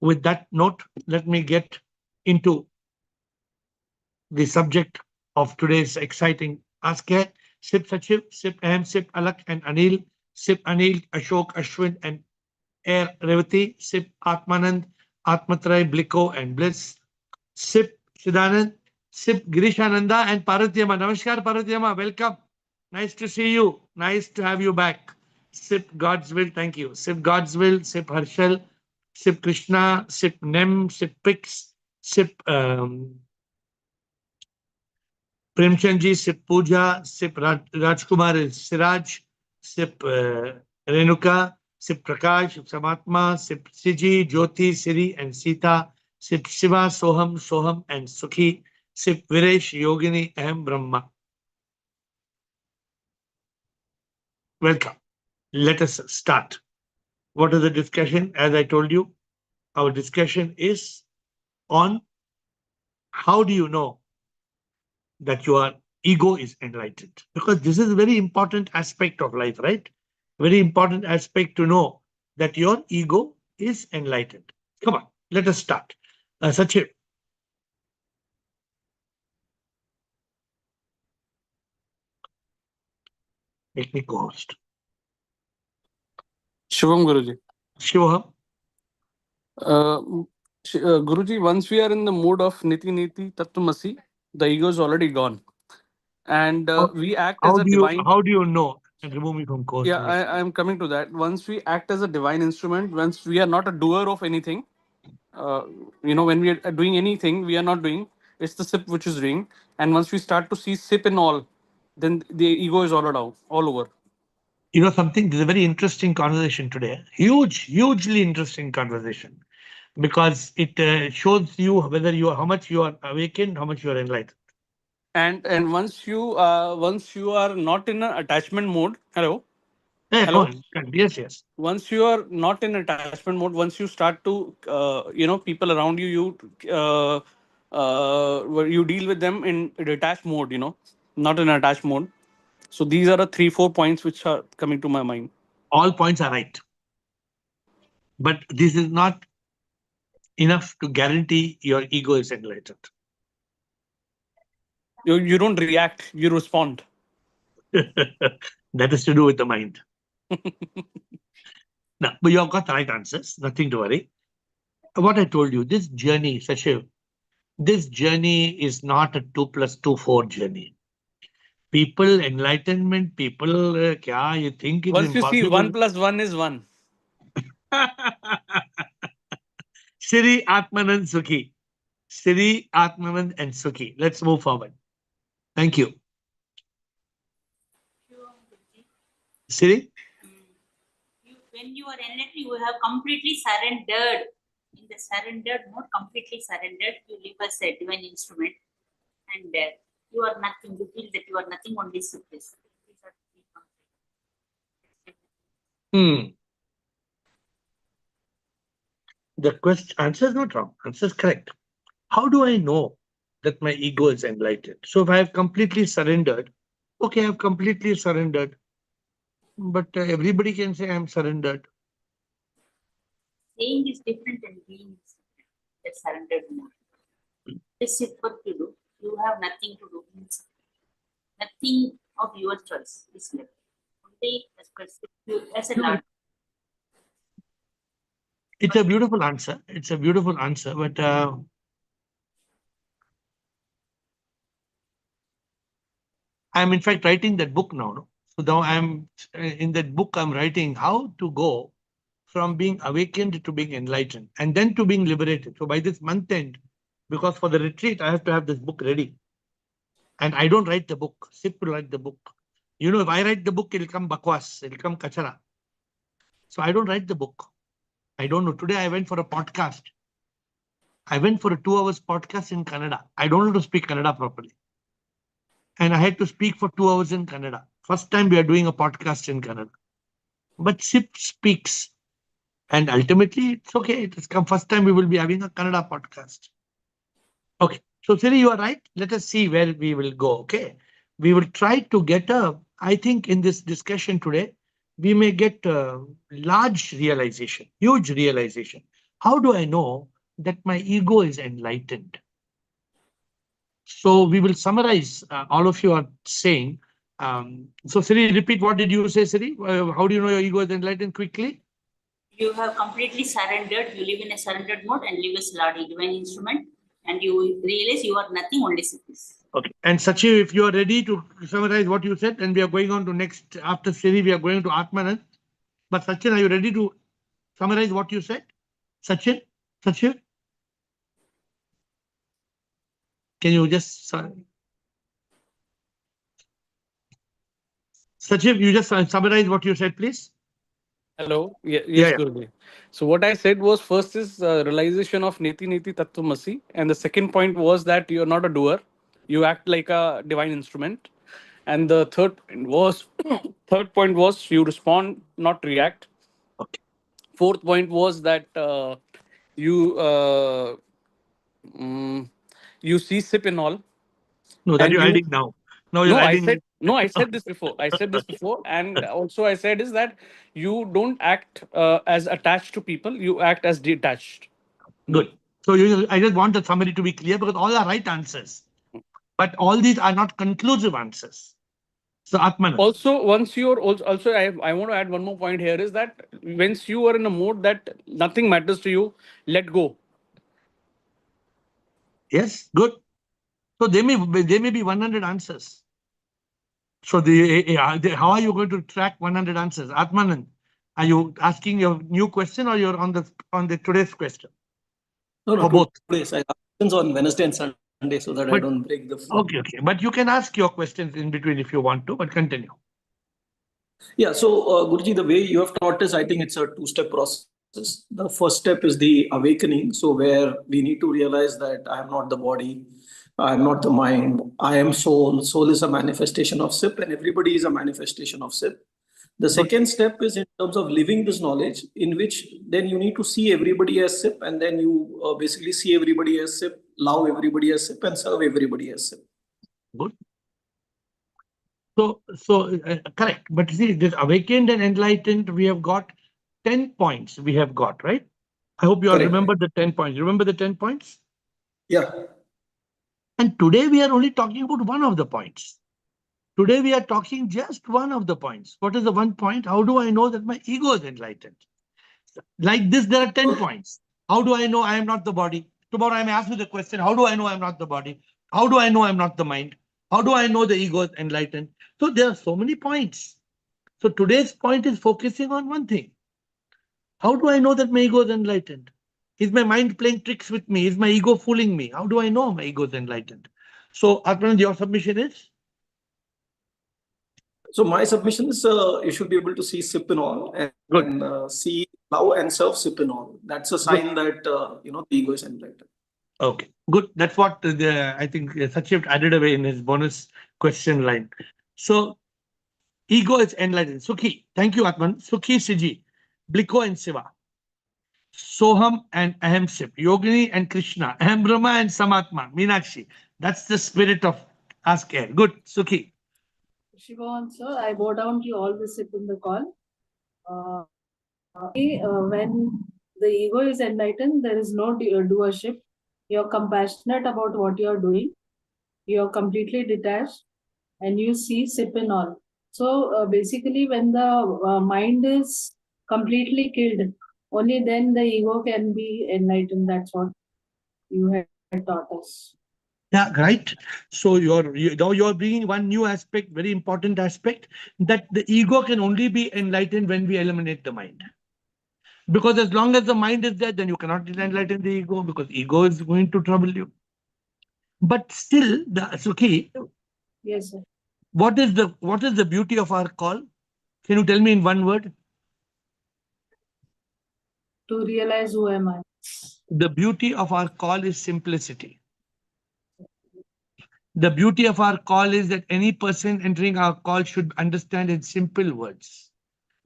With that note, let me get into the subject of today's exciting Ask Air. Sip Sachiv, Sip Ahem, Sip Alak and Anil, Sip Anil, Ashok, Ashwin and AiR Revati, Sip Atmanand, Atmatray, Bliko and Bliss, Sip Siddhanand, Sip Girishananda and Parvatyama. Namaskar Parvatyama, welcome. Nice to see you. Nice to have you back. Sip God's Will, thank you. Sip God's Will, Sip Harshal, Sip Krishna, Sip Nem, Sip Pix, Sip Premchandji, Sip Pooja, Sip Rajkumar Siraj, Sip Renuka, Sip Prakash, Sip Samatma, Sip Siji, Jyoti, Siri and Sita, Sip Shiva, Soham, Soham and Sukhi, Sip Viresh, Yogini, Ahem Brahma. Welcome. Let us start. What is the discussion? As I told you, our discussion is on how do you know that your ego is enlightened? Because this is a very important aspect of life, right? Very important aspect to know that your ego is enlightened. Come on, let us start. Sachin. Make me co-host. Shivam Guruji. Shivam. Guruji, once we are in the mood of Niti Niti Tattvamasi, the ego is already gone. And we act as a divine. How do you know? And remove me from co-host. Yeah, I'm coming to that. Once we act as a divine instrument, once we are not a doer of anything, when we are doing anything, we are not doing. It's the sip which is doing. And once we start to see sip in all, then the ego is all over. You know something? This is a very interesting conversation today. Hugely interesting conversation. Because it shows you whether you are how much you are awakened, how much you are enlightened. And once you are not in an attachment mode, Yeah, go hello, on. Yes, yes. once you are not in attachment mode, once you start to people around you, you deal with them in detached mode, not in attached mode. So these are the 3-4 points which are coming to my mind. All points are right. But this is not enough to guarantee your ego is enlightened. You don't react, you respond. That is to do with the mind. Now, but you have got the right answers. Nothing to worry. What I told you, this journey, Sashiv, this journey is not a 2 plus 2, 4 journey. People, enlightenment, people, kya, you think it is Once you see impossible? 1 plus 1 is 1. Siri, Atmanand, Sukhi. Siri, Atmanand and Sukhi. Let's move forward. Thank you. Siri? When you are enlightened, you have completely surrendered. In the surrendered mode, completely surrendered, you live as a divine instrument. And you are nothing. You feel that you are nothing on this surface. The question answer is not wrong. Answer is correct. How do I know that my ego is enlightened? So if I have completely surrendered, okay, I have completely surrendered. But everybody can say I'm surrendered. Saying is different and being is different. The surrendered mode. This is what you do. You have nothing to do. Nothing of your choice is left. Only as a Lord. It's a beautiful answer. It's a beautiful answer, but I'm in fact writing that book now. No? So now I'm in that book, I'm writing how to go from being awakened to being enlightened and then to being liberated. So by this month end, because for the retreat, I have to have this book ready. And I don't write the book. Sip will write the book. You know, if I write the book, it'll come bakwas, it'll come kachara. So I don't write the book. I don't know. Today I went for a podcast. I went for a 2 hours podcast in Kannada. I don't know to speak Kannada properly. And I had to speak for 2 hours in Kannada. First time we are doing a podcast in Kannada. But Sip speaks. And ultimately, it's okay. It has come first time we will be having a Kannada podcast. Okay. So, Siri, you are right. Let us see where we will go. Okay. We will try to get I think in this discussion today, we may get a large realization, huge realization. How do I know that my ego is enlightened? So we will summarize. All of you are saying. So Siri, repeat. What did you say, Siri? How do you know your ego is enlightened? Quickly. You have completely surrendered. You live in a surrendered mode and live as Ladi, divine instrument, and you realize you are nothing, only Siddhis. Okay. And Sachiv, if you are ready to summarize what you said, and we are going on to next, after Siri, we are going to Atmanand. But Sachin, are you ready to summarize what you said? Sachin? Sachiv? Can you just, Sachiv, you just summarize what you said, please? Hello. Yeah, Yes, yeah. Guruji. So what I said was, first is realization of Niti Niti Tattvamasi, and the second point was that you're not a doer, you act like a divine instrument, and the third point was third point was you respond, not react. Okay. Fourth point was that you mm, you see sip in all, No, that and you're you adding now. Now you're no, I adding. said no, I said this before. I said this before, and also I said is that you don't act as attached to people. You act as detached. Good. So I just wanted somebody to be clear because all are right answers. But all these are not conclusive answers. So Atmanand. Also, once you're also, I want to add one more point here is that once you are in a mode that nothing matters to you, let go. Yes, good. So there may be 100 answers. So how are you going to track 100 answers? Atmanand, are you asking your new question or you're on the today's question? No, Or both? today's. I have questions on Wednesday and Sunday so that I But don't break the flow. okay. But you can ask your questions in between if you want to, but continue. Yeah, so Guruji, the way you have taught us, I think it's a two-step process. The first step is the awakening, so where we need to realize that I am not the body, I am not the mind, I am soul. Soul is a manifestation of SIP, and everybody is a manifestation of SIP. The Good. second step is in terms of living this knowledge, in which then you need to see everybody as SIP, and then you basically see everybody as SIP, love everybody as SIP, and serve everybody as SIP. Good. So correct. But see, this awakened and enlightened, we have got 10 points. We have got, right? I hope you all Correct. remember the 10 points. Remember the 10 points? Yeah. And today we are only talking about one of the points. Today we are talking just one of the points. What is the one point? How do I know that my ego is enlightened? Like this, there are 10 points. How do I know I am not the body? Tomorrow I may ask you the question, how do I know I'm not the body? How do I know I'm not the mind? How do I know the ego is enlightened? So there are so many points. So today's point is focusing on one thing. How do I know that my ego is enlightened? Is my mind playing tricks with me? Is my ego fooling me? How do I know my ego is enlightened? So, Atman, your submission is? So my submission is you should be able to see SIP in all Good. and see love and serve SIP in all. That's a sign that the ego is enlightened. Okay, good. That's what I think Sachiv added away in his bonus question line. So, ego is enlightened. Sukhi, thank you, Atman. Sukhi Siji, Bliko and Siva, Soham and Aham Sip, Yogini and Krishna, Aham Brahma and Samatma, Meenakshi. That's the spirit of Ask Air. Good, Sukhi. Shivan, sir, I bow down to you all this in the call. When the ego is enlightened, there is no doership. You're compassionate about what you're doing. You're completely detached and you see sip in all. So basically, when the mind is completely killed, only then the ego can be enlightened. That's what you had taught us. Yeah, right. So now you're bringing one new aspect, very important aspect, that the ego can only be enlightened when we eliminate the mind. Because as long as the mind is there, then you cannot enlighten the ego because ego is going to trouble you. But still, Sukhi, Yes, sir. what is the beauty of our call? Can you tell me in one word? To realize who am I. The beauty of our call is simplicity. The beauty of our call is that any person entering our call should understand in simple words.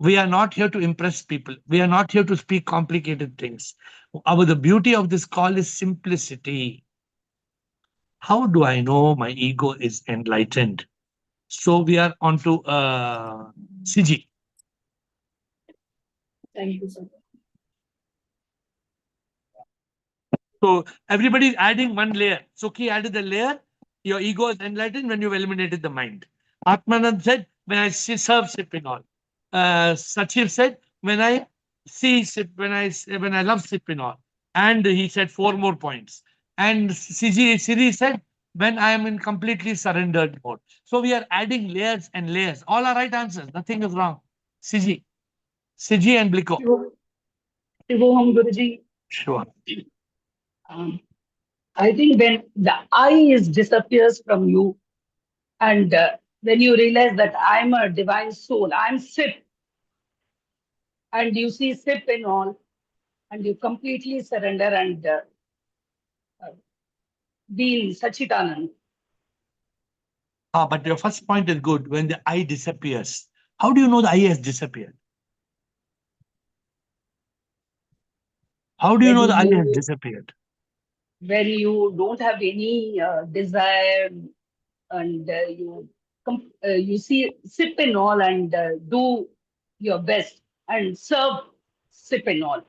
We are not here to impress people. We are not here to speak complicated things. The beauty of this call is simplicity. How do I know my ego is enlightened? So we are on to CG. Thank you, sir. So everybody is adding one layer. Sukhi added the layer. Your ego is enlightened when you've eliminated the mind. Atmanand said, when I serve sipping all. Sachiv said, when I see sip, when I love sipping all. And he said 4 more points. And Siri said, when I am in completely surrendered mode. So we are adding layers and layers. All are right answers. Nothing is wrong. Siji and Bliko. Shivoham Guruji, Sure. um, I think when the I is disappears from you, and when you realize that I'm a divine soul, I'm SIP, and you see SIP in all, and you completely surrender and uh, be Sachitanand. But your first point is good. When the I disappears, how do you know the I has disappeared? How do you When know the I has you disappeared? when you don't have any desire, and you see SIP in all and do your best and serve SIP in all.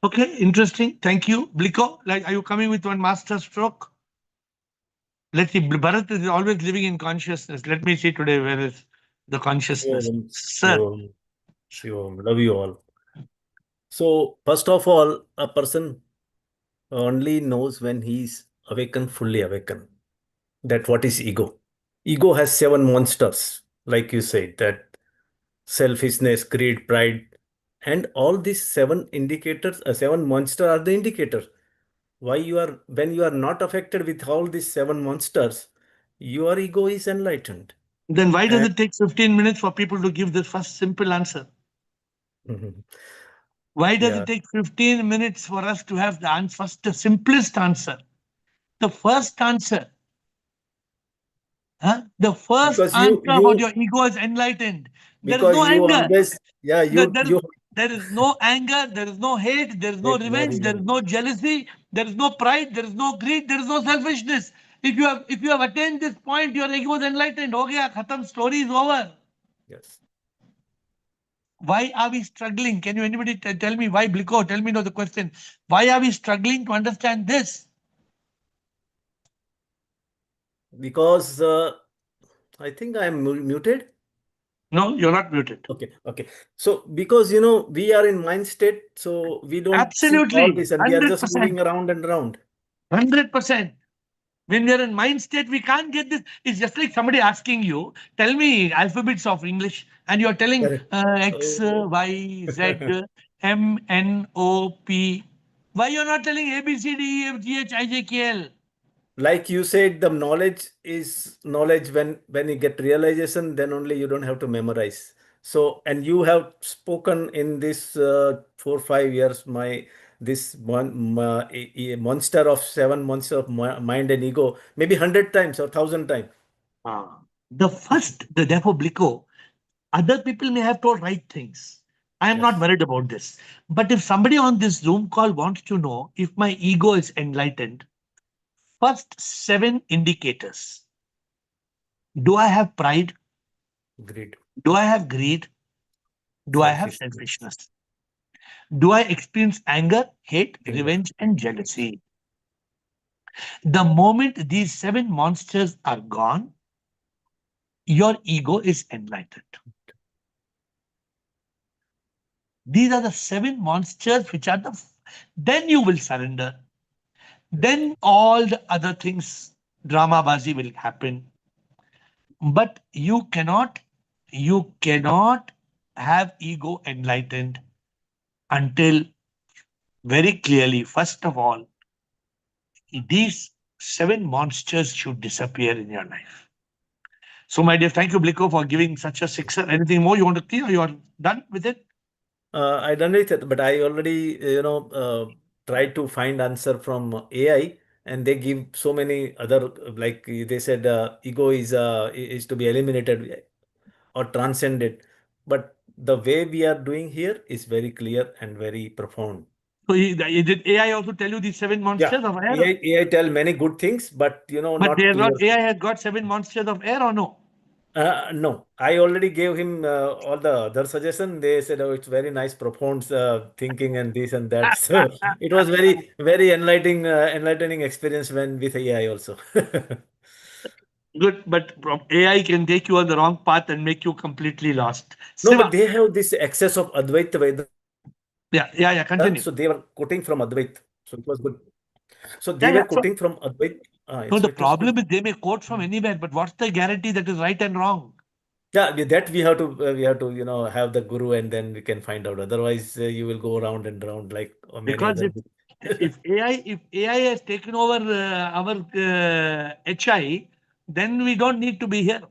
Okay, interesting. Thank you. Bliko, like, are you coming with one master stroke? Let's see. Bharat is always living in consciousness. Let me see today where is the consciousness. Shivam, Sir, Shivam, Shivam, love you all. So, first of all, a person only knows when he's awakened, fully awakened, that what is ego. Ego has 7 monsters, like you said, that selfishness, greed, pride, and all these 7 indicators, 7 monsters are the indicators. Why you are, when you are not affected with all these 7 monsters, your ego is enlightened. then why does And it take 15 minutes for people to give the first simple answer? Why does yeah, it take 15 minutes for us to have the answer, first, the simplest answer? The first answer. Huh? The first because answer about your ego is enlightened. There is no you anger. always, yeah, There is no anger, there is no hate, there is no revenge, there is no jealousy, there is no pride, there is no greed, there is no selfishness. If you have attained this point, your ego is enlightened. Ho gaya, khatam, story is over. yes, Why are we struggling? Can you anybody tell me why, Bliko? Tell me now the question. Why are we struggling to understand this? because I think I am muted. No, you're not muted. Okay, okay. So because we are in mind state, so we don't see all Absolutely, this, and we are just 100%. moving around and around. 100%. When we are in mind state, we can't get this. It's just like somebody asking you, tell me alphabets of English, and you're telling Correct. X, Oh. Y, Z, M, N, O, P. Why you're not telling A, B, C, D, E, F, G, H, I, J, K, L? Like you said, the knowledge is knowledge. When you get realization, then only you don't have to memorize. So, and you have spoken in this 4 5 years, this monster of 7 months of mind and ego, maybe 100 times or 1,000 times. Therefore, Bliko, other people may have told right things. I am not Yes, worried about this. But if somebody on this Zoom call wants to know if my ego is enlightened, first 7 indicators. Do I have pride? greed, Do I have greed? Do I have selfishness. selfishness? Do I experience anger, hate, Anger. revenge, and jealousy? The moment these 7 monsters are gone, your ego is enlightened. These are the 7 monsters which are then you will surrender. Then all the other things, drama bazi will happen. But you cannot have ego enlightened until very clearly, first of all, these 7 monsters should disappear in your life. So, my dear, thank you, Bliko, for giving such a sixer. Anything more you want to clear, or you are done with it? I done it, but I already, tried to find answer from AI, and they give so many other, like they said, ego is to be eliminated or transcended. But the way we are doing here is very clear and very profound. So, did AI also tell you these 7 monsters Yeah, of air? AI tell many good things, but But not clear. AI has got 7 monsters of air or no? No, I already gave him all the other suggestion. They said, "Oh, it's very nice, profound thinking and this and that." So it was very, very enlightening experience when with AI also. Good, but from AI can take you on the wrong path and make you completely lost. No, but Siva. they have this excess of Advaita Vedanta, Yeah. Continue. so they were quoting from Advait. So it was good. So they Yeah. were quoting from Advait. So So the it was good. problem is they may quote from anywhere, but what's the guarantee that is right and wrong? Yeah, that we have to have the guru and then we can find out. Otherwise, you will go round and round like many Because other. if AI has taken over our HI, then we don't need to be here.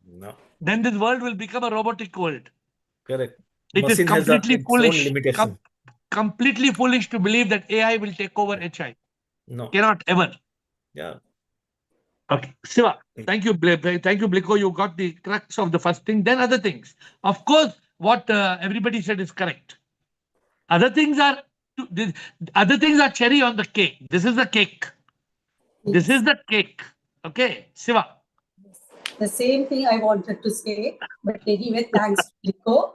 No, Then this world will become a robotic world. correct. It is Machine has completely its own foolish, limitation. completely foolish to believe that AI will take over HI. No, Cannot ever. yeah. Okay, Siva. Thank you, thank you, Bliko. You got the crux of the first thing. Then other things. Of course, what everybody said is correct. Other things are other things are cherry on the cake. This is the cake. This is the cake. Okay, Siva. The same thing I wanted to say, but anyway, thanks to Nico.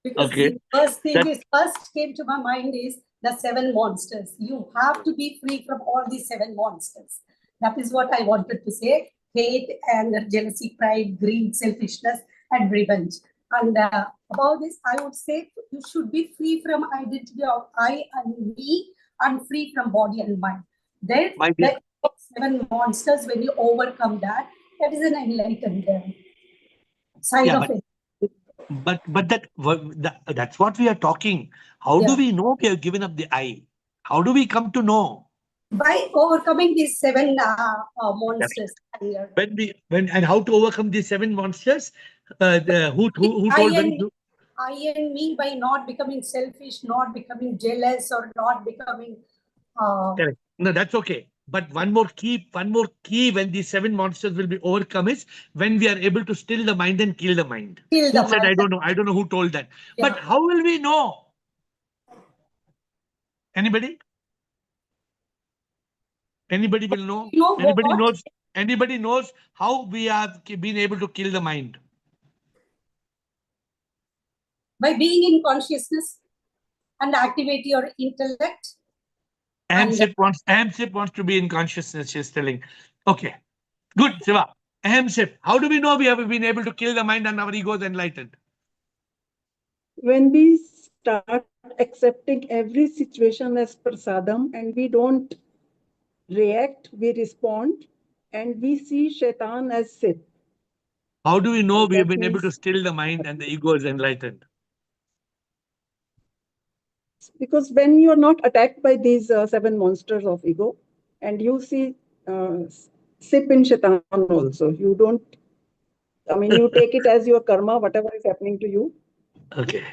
Because Okay. the first thing That, is, first came to my mind is the 7 monsters. You have to be free from all these 7 monsters. That is what I wanted to say. Hate, anger, jealousy, pride, greed, selfishness, and revenge. And about this, I would say you should be free from identity of I and me, and free from body and mind. Then my dear. the 7 monsters, when you overcome that, that is an enlightened side Yeah, of it. but that's what we are talking. How do Yeah. we know we have given up the I? How do we come to know? By overcoming these 7 monsters. And how to overcome these 7 monsters? Who I told very and I and me, by not becoming selfish, not becoming jealous, or not becoming correct. No, that's okay. But one more key when these 7 monsters will be overcome is when we are able to still the mind and kill the mind. kill the Who said? mind. I don't know. I don't know who told that. But Yeah. how will we know? Anybody? Anybody will know? You know Anybody what? knows? Anybody knows how we have been able to kill the mind? By being in consciousness and activate your intellect. AMSIP wants to be in consciousness, she's telling. Okay, good, Siva. AMSIP, how do we know we have been able to kill the mind and our ego is enlightened? When we start accepting every situation as prasadam and we don't react, we respond, and we see shaitan as Sith. How do we know we have That been able to means still the mind and the ego is enlightened? because when you are not attacked by these 7 monsters of ego, and you see Sip in shaitan also, you don't. I mean, you take it as your karma, whatever is happening to you. Okay.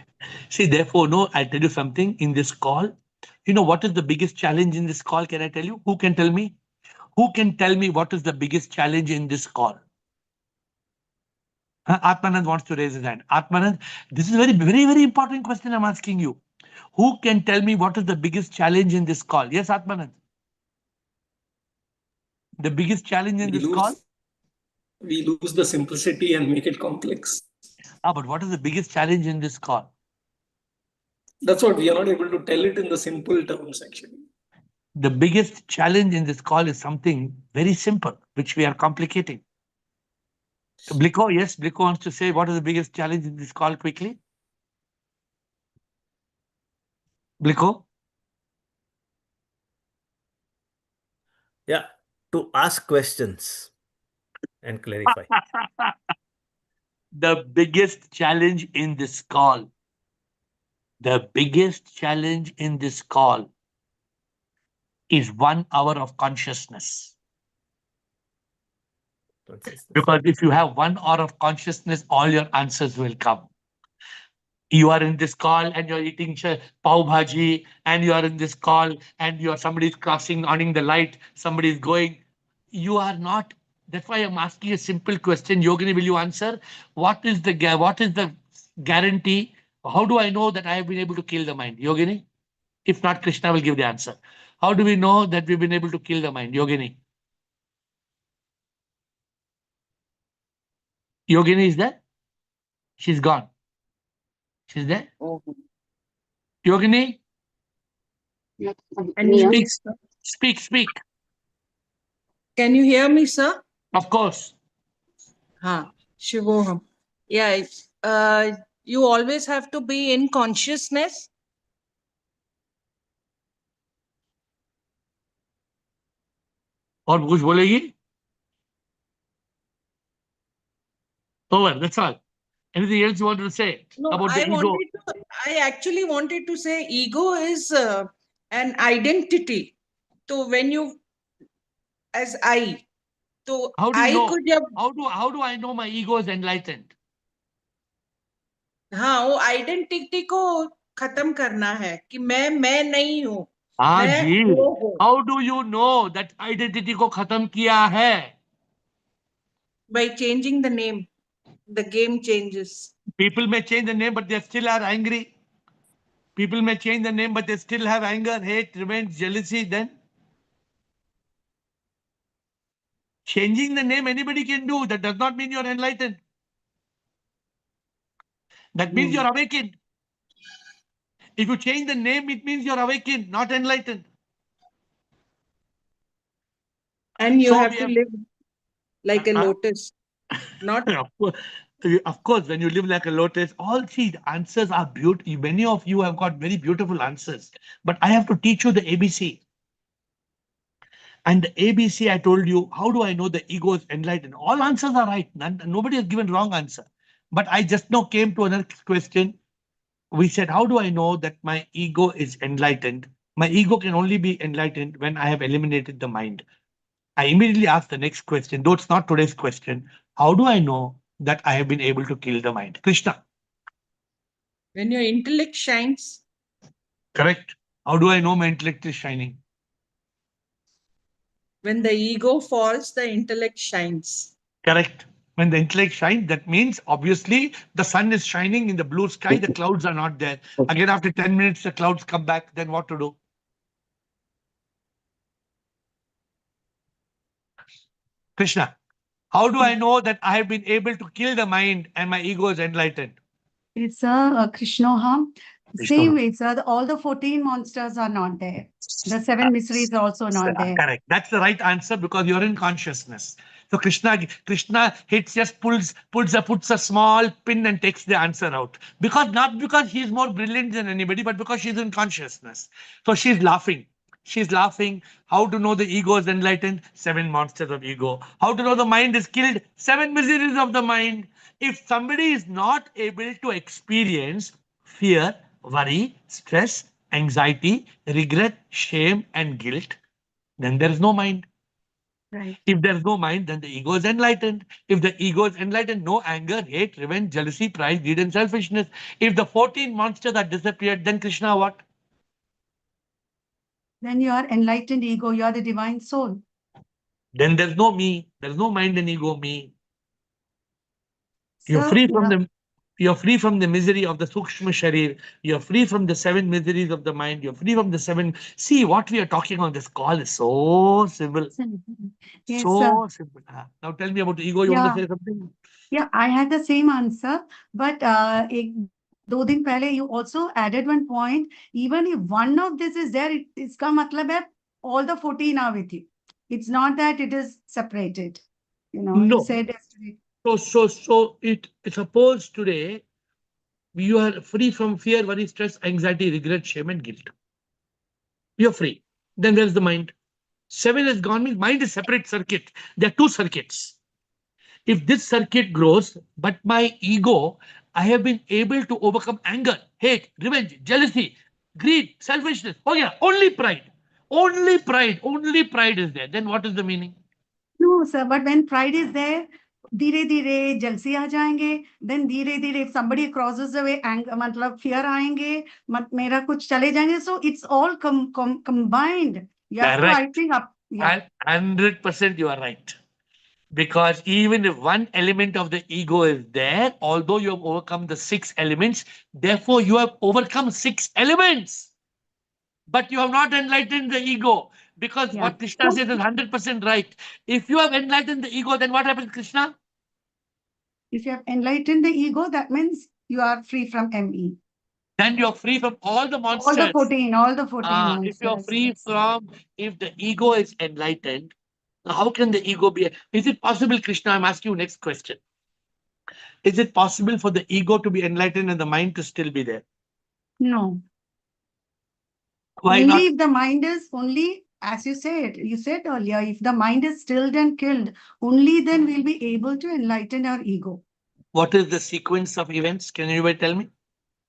See, therefore, no, I'll tell you something in this call. You know what is the biggest challenge in this call? Can I tell you? Who can tell me? Who can tell me what is the biggest challenge in this call? Atmanand wants to raise his hand. Atmanand, this is a very, very, very important question I'm asking you. Who can tell me what is the biggest challenge in this call? Yes, Atmanand. The biggest challenge in this call? We lose the simplicity and make it complex. But what is the biggest challenge in this call? That's what we are not able to tell it in the simple terms, actually. The biggest challenge in this call is something very simple, which we are complicating. Bliko, yes, Bliko wants to say what is the biggest challenge in this call quickly? Bliko? Yeah, to ask questions and clarify. The biggest challenge in this call. The biggest challenge in this call is 1 hour of consciousness. Because if you have 1 hour of consciousness, all your answers will come. You are in this call and you're eating pav bhaji, and you are in this call and somebody's crossing, on the light, somebody's going. You are not. That's why I'm asking a simple question. Yogini, will you answer? What is the guarantee? How do I know that I have been able to kill the mind? Yogini? If not, Krishna will give the answer. How do we know that we've been able to kill the mind? Yogini? Yogini is there? She's gone. She's there? Oh. Yogini, Can you, speak. can you hear me, sir? Of course. Shivoham. Yeah, you always have to be in consciousness. और कुछ बोलेगी? Over. That's all. Anything else you want to say about the ego? I actually wanted to say ego is an identity. So when you, as I, so How do you I know? could have, How do I know my ego is enlightened? हाँ वो identity को खत्म करना है कि मैं नहीं हूँ हाँ मैं जी. वो हूँ. How do you know that identity को खत्म किया है? By changing the name, the game changes. People may change the name, but they still are angry. People may change the name, but they still have anger, hate, revenge, jealousy. Then changing the name anybody can do. That does not mean you're enlightened. That means you're awakened. If you change the name, it means you're awakened, not enlightened. And you So have we to have- live like a lotus, not Of course, when you live like a lotus, all see the answers are beautiful. Many of you have got very beautiful answers, but I have to teach you the ABC. And the ABC, I told you, how do I know the ego is enlightened? All answers are right. Nobody has given wrong answer. But I just now came to another question. We said, how do I know that my ego is enlightened? My ego can only be enlightened when I have eliminated the mind. I immediately asked the next question, though it's not today's question. How do I know that I have been able to kill the mind? Krishna. when your intellect shines. Correct. How do I know my intellect is shining? When the ego falls, the intellect shines. Correct. When the intellect shines, that means obviously the sun is shining in the blue sky, the clouds are not there. Again, after 10 minutes, the clouds come back. Then what to do? Krishna, how do I know that I have been able to kill the mind and my ego is enlightened? It's a Krishnoham. Same way, sir. All the 14 monsters are not there. The 7 mysteries are also not there. Correct. That's the right answer because you're in consciousness. So Krishna hits, just puts a small pin and takes the answer out. Not because he's more brilliant than anybody, but because she's in consciousness. So she's laughing. She's laughing. How to know the ego is enlightened? 7 monsters of ego. How to know the mind is killed? 7 miseries of the mind. If somebody is not able to experience fear, worry, stress, anxiety, regret, shame, and guilt, then there is no mind. Right. If there's no mind, then the ego is enlightened. If the ego is enlightened, no anger, hate, revenge, jealousy, pride, greed, and selfishness. If the 14 monsters are disappeared, then Krishna what? Then you are enlightened ego. You are the divine soul. Then there's no me. There's no mind and ego, me. You're So, free from them. You're free from the misery of the Sukshma Sharir. You're free from the 7 miseries of the mind. You're free from the 7. See, what we are talking on this call is so simple. yes, So sir. simple. Now tell me about the ego. You want to say something? Yeah, I had the same answer, but 2 दिन पहले you also added one point. Even if one of this is there, इसका मतलब है all the 14 are with you. It's not that it is separated. You know, you No. said yesterday. So suppose today you are free from fear, worry, stress, anxiety, regret, shame, and guilt. You're free. Then there's the mind. 7 is gone, means mind is separate circuit. There are 2 circuits. If this circuit grows, but my ego, I have been able to overcome anger, hate, revenge, jealousy, greed, selfishness. Oh yeah, only pride. Only pride is there. Then what is the meaning? No, sir, but when pride is there, धीरे धीरे jealousy आ जाएंगे, then धीरे धीरे if somebody crosses the way, anger, मतलब fear आएंगे, मेरा कुछ चले जाएंगे. So it's all combined. You have to, I Correct. think, yeah. 100% you are right. Because even if one element of the ego is there, although you have overcome the 6 elements, therefore you have overcome 6 elements. But you have not enlightened the ego. Because what Krishna says is 100% right. If you have enlightened the ego, then what happens, Krishna? If you have enlightened the ego, that means you are free from ME. Then you're free from all the monsters. All the 14 monsters. If you're free Yes. from, if the ego is enlightened, how can the ego be? Is it possible, Krishna? I'm asking you next question. Is it possible for the ego to be enlightened and the mind to still be there? No. Why only not? if the mind is only, as you said earlier, if the mind is stilled and killed, only then we'll be able to enlighten our ego. What is the sequence of events? Can anybody tell me?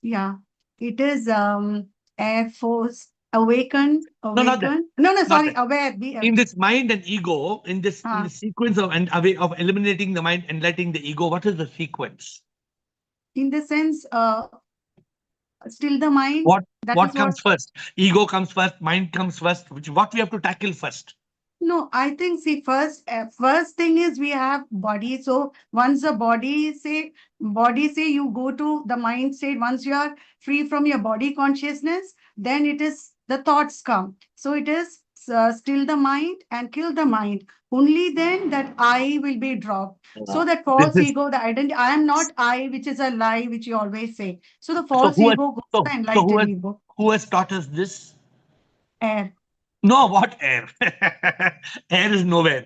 Yeah. It is Air Force, awaken. No, not that. No, Not sorry, that. aware. In this mind and ego, in this sequence of and away of eliminating the mind, enlightening the ego, what is the sequence? In the sense, still the mind. What comes first? Ego comes first, mind comes first. What we have to tackle first? No, I think, see, first thing is we have body. So once the body say you go to the mind state, once you are free from your body consciousness, then it is the thoughts come. So it is still the mind and kill the mind. Only then that I will be dropped. So that false ego, the identity, I am not I, which is a lie, which you always say. So the false ego goes to the enlightened ego. Who has taught us this? Air. No, what air? Air is nowhere.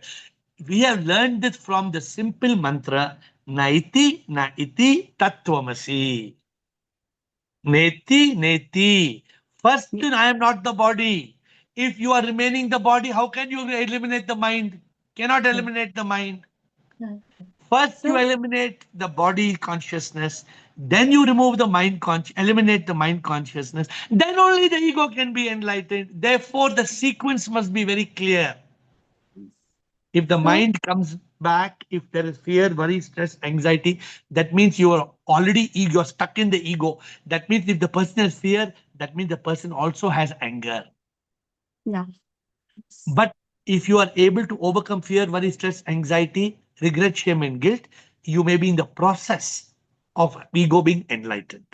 We have learned this from the simple mantra, Naiti Naiti Tattvamasi. Neti Neti. First, I am not the body. If you are remaining the body, how can you eliminate the mind? Cannot eliminate the mind. First, you eliminate the body consciousness. Then you remove the mind eliminate the mind consciousness. Then only the ego can be enlightened. Therefore, the sequence must be very clear. If the mind comes back, if there is fear, worry, stress, anxiety, that means you are already ego, you're stuck in the ego. That means if the person has fear, that means the person also has anger. Yeah. But if you are able to overcome fear, worry, stress, anxiety, regret, shame, and guilt, you may be in the process of ego being enlightened.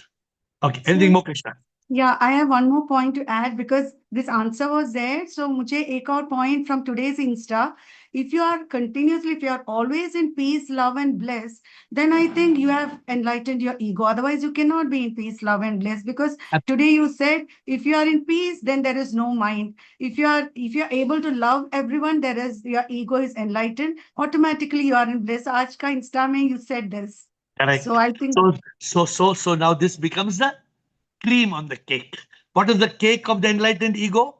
Okay, anything more, Krishna? Yeah, I have one more point to add because this answer was there. So, मुझे एक और point from today's Insta. If you are always in peace, love, and bliss, then I think you have enlightened your ego. Otherwise, you cannot be in peace, love, and bliss because today you said if you are in peace, then there is no mind. If you are able to love everyone, your ego is enlightened. Automatically, you are in bliss. आज का Insta में you said this. Correct. So I think so now this becomes the cream on the cake. What is the cake of the enlightened ego?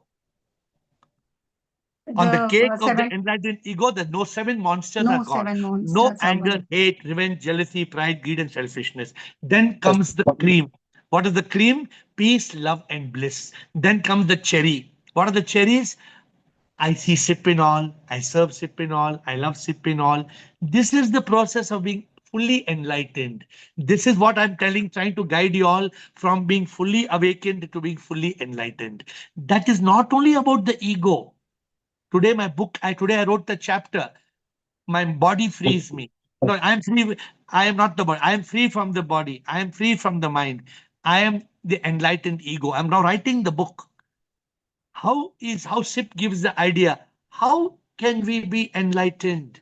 On the cake of the enlightened ego, the no seven monsters are gone. No anger, hate, revenge, jealousy, pride, greed, and selfishness. Then comes the cream. What is the cream? Peace, love, and bliss. Then comes the cherry. What are the cherries? I see Sipinol, I serve Sipinol, I love Sipinol. This is the process of being fully enlightened. This is what I'm trying to guide you all from being fully awakened to being fully enlightened. That is not only about the ego. Today, my book, today I wrote the chapter, my body frees me. No, I am free. I am not the body. I am free from the body. I am free from the mind. I am the enlightened ego. I'm now writing the book. How SIP gives the idea? How can we be enlightened?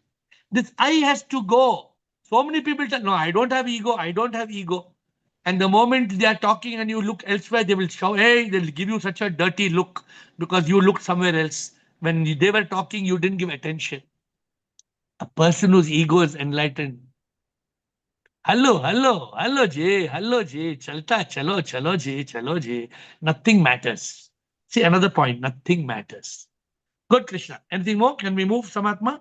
This I has to go. So many people tell, no, I don't have ego. I don't have ego. And the moment they are talking and you look elsewhere, they will shout, hey, they'll give you such a dirty look because you looked somewhere else. When they were talking, you didn't give attention. A person whose ego is enlightened. Hello, Jay, chalta, chalo, Jay. Nothing matters. See, another point, nothing matters. Good, Krishna. Anything more? Can we move, Samatma?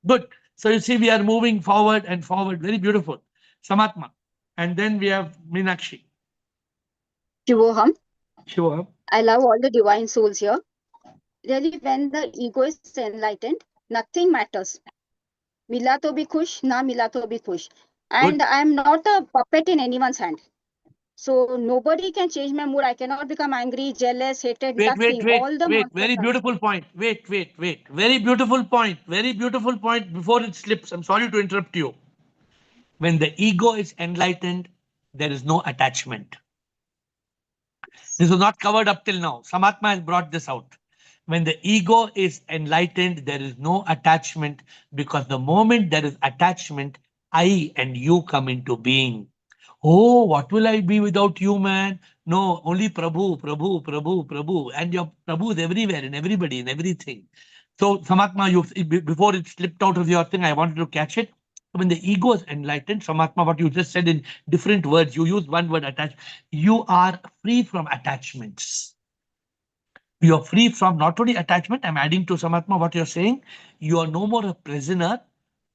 Good. So you see, we are moving forward and forward. Very beautiful. Samatma. And then we have Meenakshi. Shivoham. Shivoham. I love all the divine souls here. Really, when the ego is enlightened, nothing matters. Mila to bhi khush, na mila to bhi khush. And I am not a puppet in anyone's hand. So nobody can change my mood. I cannot become angry, jealous, hated, nothing. All the Wait. Very beautiful point. Wait. Very beautiful point. Very beautiful point before it slips. I'm sorry to interrupt you. When the ego is enlightened, there is no attachment. This was not covered up till now. Samatma has brought this out. When the ego is enlightened, there is no attachment because the moment there is attachment, I and you come into being. Oh, what will I be without you, man? No, only Prabhu, Prabhu, Prabhu, Prabhu. And your Prabhu is everywhere, in everybody, in everything. So, Samatma, before it slipped out of your thing, I wanted to catch it. When the ego is enlightened, Samatma, what you just said in different words, you use one word, attach. You are free from attachments. You are free from not only attachment, I'm adding to Samatma what you're saying. You are no more a prisoner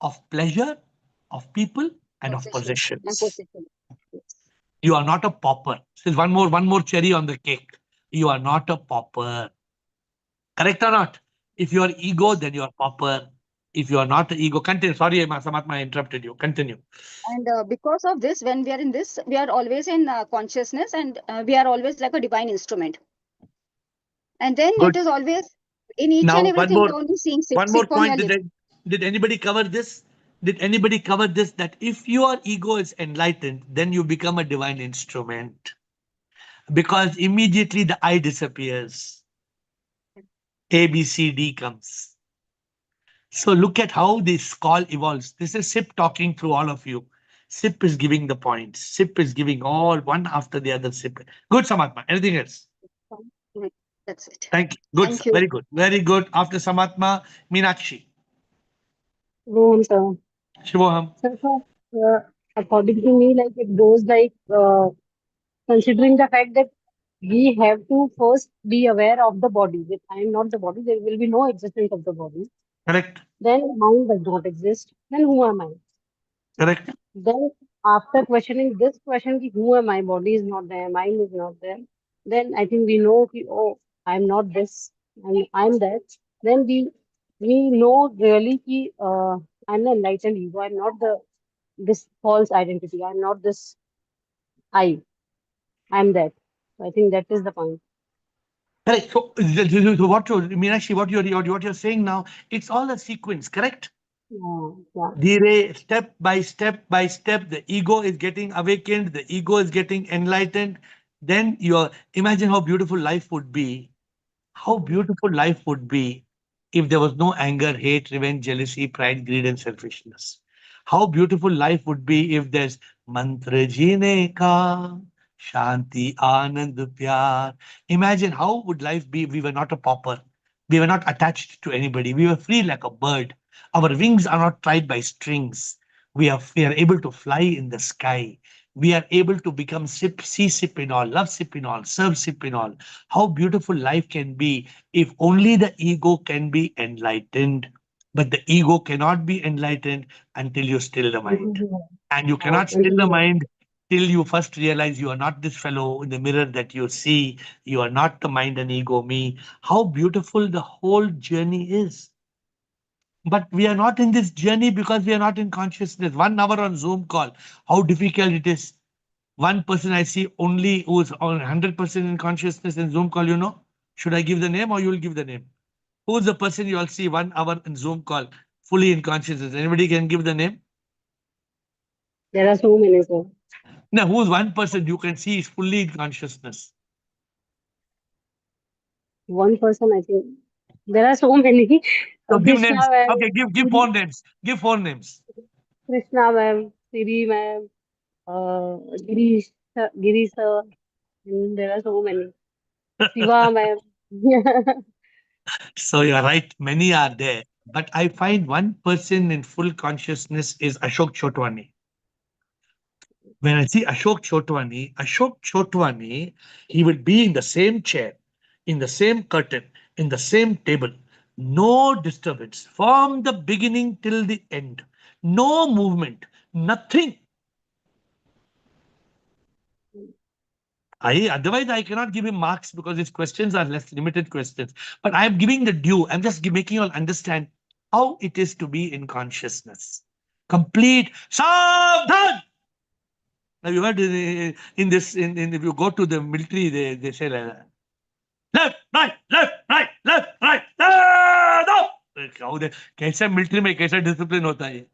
of pleasure, of people, and of Possession. And possessions. possession. Yes. You are not a pauper. This is one more cherry on the cake. You are not a pauper. Correct or not? If you are ego, Yes. then you are pauper. If you are not ego, continue. Sorry, Samatma, I interrupted you. Continue. And because of this, when we are in this, we are always in consciousness, and we are always like a divine instrument. And then Good. it is always in each and Now, everything, we're only seeing one more sip on your point. lips. Did anybody cover this? Did anybody cover this? That if your ego is enlightened, then you become a divine instrument. Because immediately the I disappears. A, B, C, D comes. So look at how this call evolves. This is SIP talking through all of you. SIP is giving the points. SIP is giving all one after the other SIP. Good, Samatma. Anything else? That's it. Thank you. Good, Thank sir. you. Very good. Very good. After Samatma, Meenakshi. Sir. Shivoham. So, according to me, like it goes like considering the fact that we have to first be aware of the body. If I am not the body, there will be no existence of the body. Correct. Then mind does not exist. Then who am I? Correct. Then after questioning this question, ki, who am I? Body is not there, mind is not there. Then I think we know, ki, oh, I'm not this, I'm that. Then we know really ki, I'm the enlightened ego. I'm not this false identity. I'm not this I. I'm that. So I think that is the point. Correct. So, what you're saying now, it's all a sequence, correct? Yeah. Step by step by step, the ego is getting awakened, the ego is getting enlightened. Then imagine how beautiful life would be. How beautiful life would be if there was no anger, hate, revenge, jealousy, pride, greed, and selfishness. How beautiful life would be if there's mantra jeene ka, shanti, anand, pyar. Imagine how would life be if we were not a pauper. We were not attached to anybody. We were free like a bird. Our wings are not tied by strings. We are able to fly in the sky. We are able to become see sip in all, love sip in all, serve sip in all. How beautiful life can be if only the ego can be enlightened. But the ego cannot be enlightened until you still the mind. And you cannot still the mind till you first realize you are not this fellow in the mirror that you see. You are not the mind and ego, me. How beautiful the whole journey is. But we are not in this journey because we are not in consciousness. 1 hour on Zoom call, how difficult it is. One person I see only who's on 100% in consciousness in Zoom call, Should I give the name or you will give the name? Who's the person you all see 1 hour in Zoom call, fully in consciousness? Anybody can give the name? There are so many, sir. Now, who's one person you can see is fully in consciousness? One person, I think. There are so many. So give Krishna names. ma'am, Okay, give four names. Give four names. Krishna ma'am, Siri ma'am, Girish, Girish sir, and there are so many. Shiva ma'am. So you're right, many are there. But I find one person in full consciousness is Ashok Chotwani. When I see Ashok Chotwani, he will be in the same chair, in the same curtain, in the same table. No disturbance from the beginning till the end. No movement, nothing. Otherwise, I cannot give him marks because his questions are less limited questions. But I am giving the due. I'm just making you all understand how it is to be in consciousness. Complete Savdhan! Now you heard if you go to the military, they say like that. Left, right, left, right, left, right, stand up. कैसे military में कैसा discipline होता है?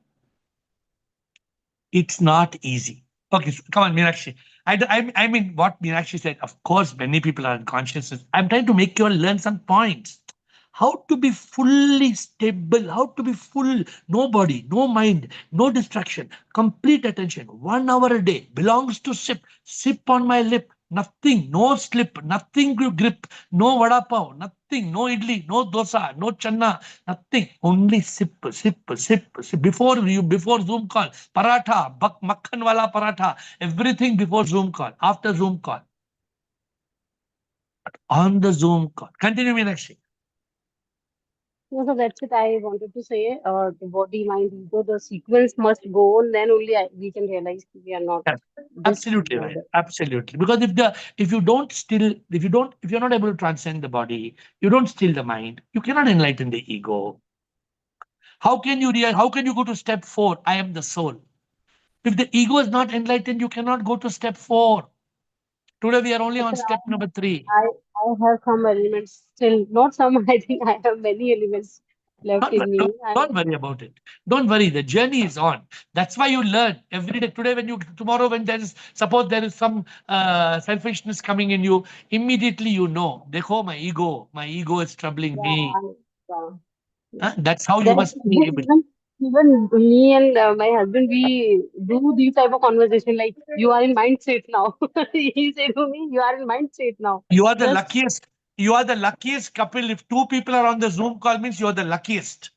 It's not easy. Okay, so come on, Meenakshi. I mean, what Meenakshi said, of course, many people are unconscious. I'm trying to make you all learn some points. how to be fully stable, how to be full, no body, no mind, no distraction, complete attention. 1 hour a day belongs to sip. Sip on my lip. Nothing, no slip, nothing grip, no vada pav, nothing, no idli, no dosa, no channa, nothing. Only sip, sip, sip, sip. Before Zoom call, paratha, makhan wala paratha, everything before Zoom call, after Zoom call, on the Zoom call. Continue, Meenakshi. No, so that's it. I wanted to say, the body, mind, ego, the sequence must go on. Then only we can realize we are not Yes, this, we absolutely are right. that. Absolutely. Because if you're not able to transcend the body, you don't still the mind, you cannot enlighten the ego. How can you go to step 4? I am the soul. If the ego is not enlightened, you cannot go to step 4. Today we are only But on step number 3. I have some elements still, not some, I think I have many elements left Don't, in me. don't worry about it. Don't worry. The journey is on. That's why you learn every day. Today, tomorrow, when suppose there is some selfishness coming in you, immediately you know, dekho, my ego is troubling me. Yeah. That's how you Then must be able. even me and my husband, we do these type of conversation like, you are in mind state now. He said to me, you are in mind state now. You are the Just luckiest. You are the luckiest couple. If 2 people are on the Zoom call, means you are the luckiest.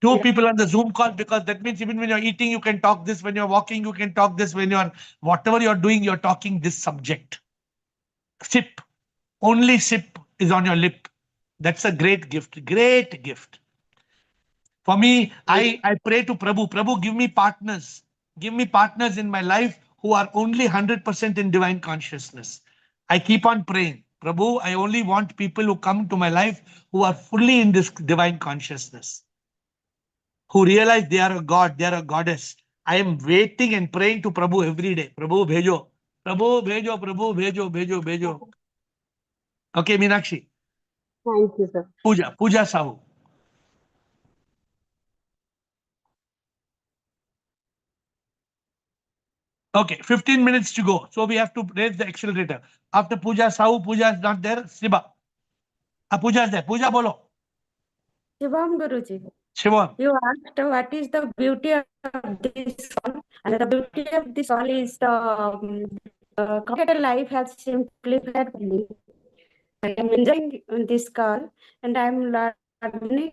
2 people on the Zoom call, because that means even when you're eating, you can talk this. When you're walking, you can talk this. When you're whatever you're doing, you're talking this subject. Sip. Only sip is on your lip. That's a great gift. Great gift. For me, I pray to Prabhu. Prabhu, give me partners. Give me partners in my life who are only 100% in divine consciousness. I keep on praying. Prabhu, I only want people who come to my life who are fully in this divine consciousness, who realize they are a god, they are a goddess. I am waiting and praying to Prabhu every day. Prabhu, bhejo. Prabhu, bhejo. Prabhu, bhejo, bhejo, bhejo. Okay, Meenakshi. thank you, sir. Puja Sahu. Okay, 15 minutes to go. So we have to raise the accelerator. After Puja Sahu, Puja is not there. Siba. Puja is there. Puja bolo. Shivam Guruji, Shivam. you asked what is the beauty of this soul, and the beauty of this soul is the complicated life has simplified for me. I am enjoying this call, and I am learning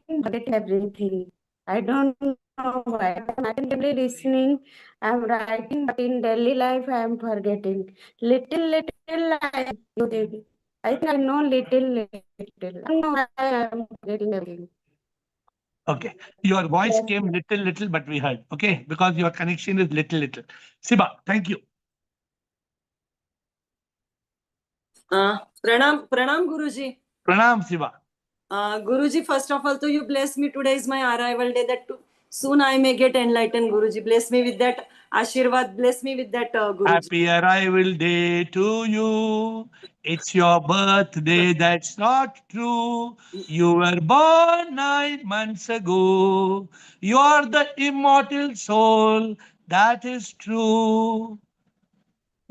everything. I don't know why. I'm actively listening. I'm writing, but in daily life, I am forgetting. Little, I do. I think I know little. I don't know why I am forgetting everything. Okay. Your voice came little, but we heard. Okay. Because your connection is little. Siba, thank you. Pranam, Guruji. Pranam, Siba. Guruji, first of all, to you bless me. Today is my arrival day. That soon I may get enlightened. Guruji, bless me with that Ashirwad. Bless me with that, Guruji. Happy arrival day to you. It's your birthday. That's not true. You were born 9 months ago. You're the immortal soul. That is true.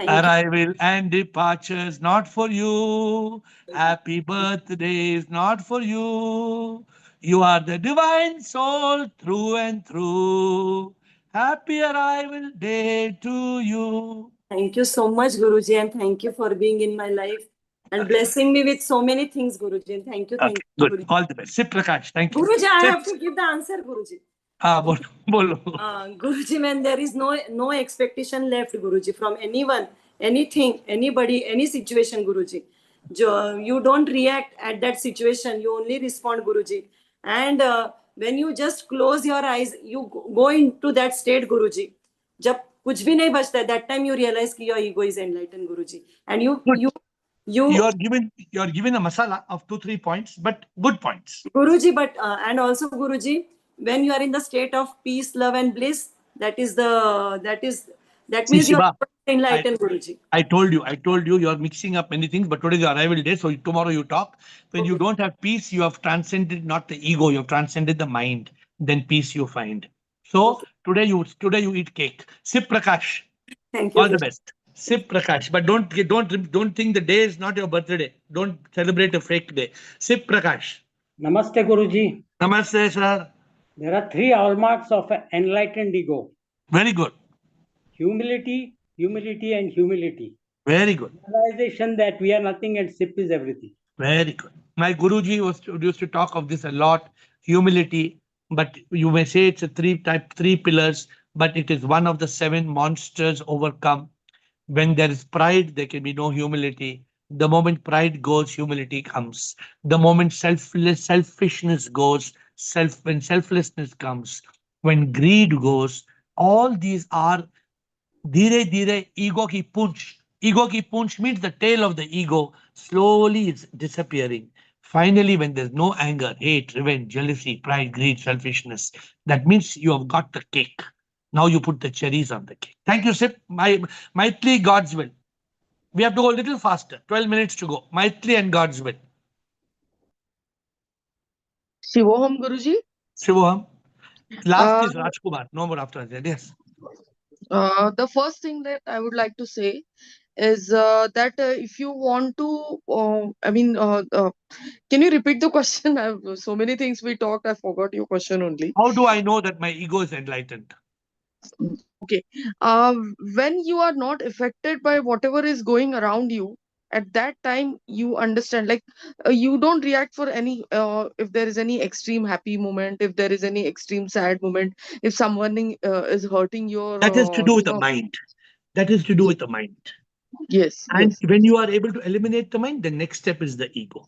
Arrival and departures not for you. Happy birthday is not for you. You are the divine soul through and through. Happy arrival day to you. Thank you so much, Guruji, and thank you for being in my life and blessing me with so many things, Guruji. And thank you, Okay, you, good. All the best. Sip Prakash, thank you. Guruji, I Sip. have to give the answer, Guruji. Bolo. Guruji, man, there is no expectation left, Guruji, from anyone, anything, anybody, any situation, Guruji. You don't react at that situation. You only respond, Guruji. And when you just close your eyes, you go into that state, Guruji. जब कुछ भी नहीं बचता, that time you realize कि your ego is enlightened, Guruji. And You're given a masala of 2-3 points, but good points. Guruji, but and also Guruji, when you are in the state of peace, love, and bliss, that means you are enlightened, Guruji. I told you you're mixing up many things, but today is your arrival day, so tomorrow you talk. When you don't have peace, you have transcended not the ego, you have transcended the mind. Then peace you find. So today you eat cake. Sip Prakash. Thank you. All the best. Sip Prakash, but don't think the day is not your birthday. Don't celebrate a fake day. Sip Prakash. Namaste, Guruji. Namaste, sir. There are 3 hallmarks of an enlightened ego. Very good. Humility, humility, and humility. Very good. Realization that we are nothing and SIP is everything. Very good. My Guruji used to talk of this a lot, humility, but you may say it's a three pillars, but it is one of the 7 monsters overcome. When there is pride, there can be no humility. The moment pride goes, humility comes. The moment selfishness goes, when selflessness comes, when greed goes, all these are धीरे धीरे ego ki punch means the tail of the ego slowly is disappearing. Finally, when there's no anger, hate, revenge, jealousy, pride, greed, selfishness, that means you have got the cake. Now you put the cherries on the cake. Thank you, Sip. Maitri, God's will. We have to go a little faster. 12 minutes to go. Maitri and God's will. Shivoham, Guruji. Shivoham. Last is Rajkumar. No more after that. Yes. The first thing that I would like to say is that if you want to, can you repeat the question? I have so many things we talked, I forgot your question only. How do I know that my ego is enlightened? Okay. When you are not affected by whatever is going around you, at that time you understand, like you don't react for any if there is any extreme happy moment, if there is any extreme sad moment, if someone is hurting your That is to do with the mind. That is to do with the mind. Yes. And when you are able to eliminate the mind, the next step is the ego.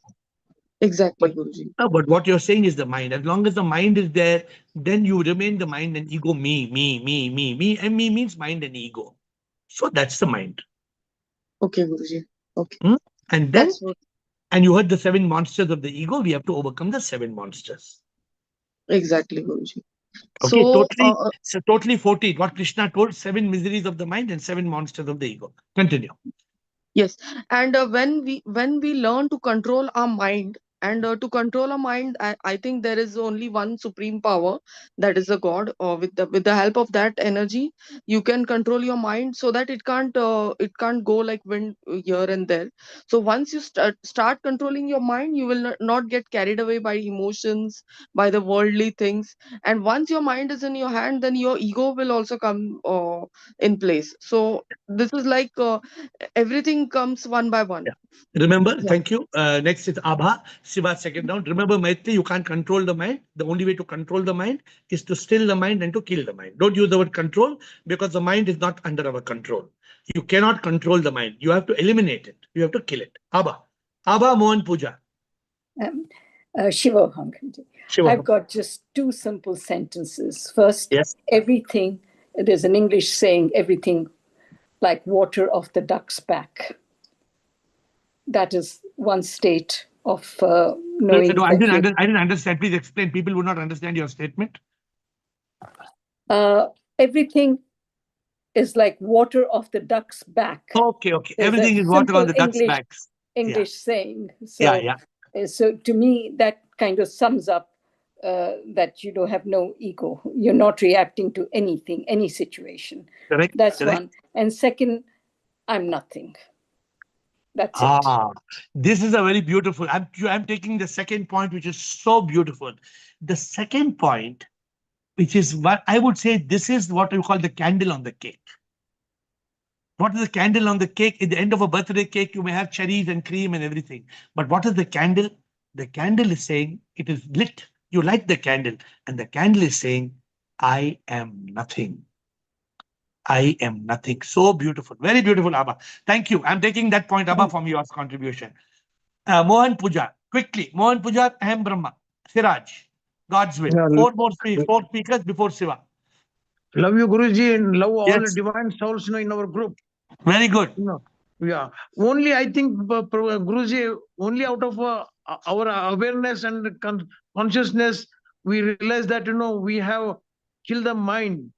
Exactly, Guruji. But what you're saying is the mind. As long as the mind is there, then you remain the mind and ego, me, and me means mind and ego. So that's the mind. Okay, Guruji. Okay. And then, and you heard the 7 monsters of the ego. We have to overcome the 7 monsters. Exactly, Guruji. Okay, So, totally 14. What Krishna told, 7 miseries of the mind and 7 monsters of the ego. Continue. Yes, and when we learn to control our mind, and to control our mind, I think there is only one supreme power, that is a God. Or with the help of that energy, you can control your mind so that it can't go like wind here and there. So once you start controlling your mind, you will not get carried away by emotions, by the worldly things. And once your mind is in your hand, then your ego will also come in place. So this is like everything comes one by one. Remember, thank you. Next is Abha, Shiva, second round. Remember, Maitri, you can't control the mind. The only way to control the mind is to still the mind and to kill the mind. Don't use the word control, because the mind is not under our control. You cannot control the mind. You have to eliminate it. You have to kill it. Abha. Abha Mohan Puja. Shivoham. I've got just 2 simple sentences. First, everything, there's an English saying, everything like water off the duck's back. That is one state of knowing. No, I didn't understand. Please explain. People would not understand your statement. Everything is like water off the duck's back. Okay. There's Everything is water on the duck's backs. English saying. So, so to me, that kind of sums up that you don't have no ego. You're not reacting to anything, any situation. Correct. That's one. And second, I'm nothing. That's it. This is a very beautiful. I'm taking the second point, which is so beautiful. The second point, which is what I would say, this is what you call the candle on the cake. What is the candle on the cake? At the end of a birthday cake, you may have cherries and cream and everything. But what is the candle? The candle is saying it is lit. You light the candle, and the candle is saying, I am nothing. I am nothing. So beautiful. Very beautiful, Abba. Thank you. I'm taking that point, Abba, from your contribution. Mohan Puja. Quickly. Mohan Puja, Ahem Brahma. Siraj. God's will. 4 speakers before Shiva. Love you, Guruji, and love all the divine souls in our group. Very good. Yeah. Only I think, Guruji, only out of our awareness and consciousness, we realize that, we have killed the mind.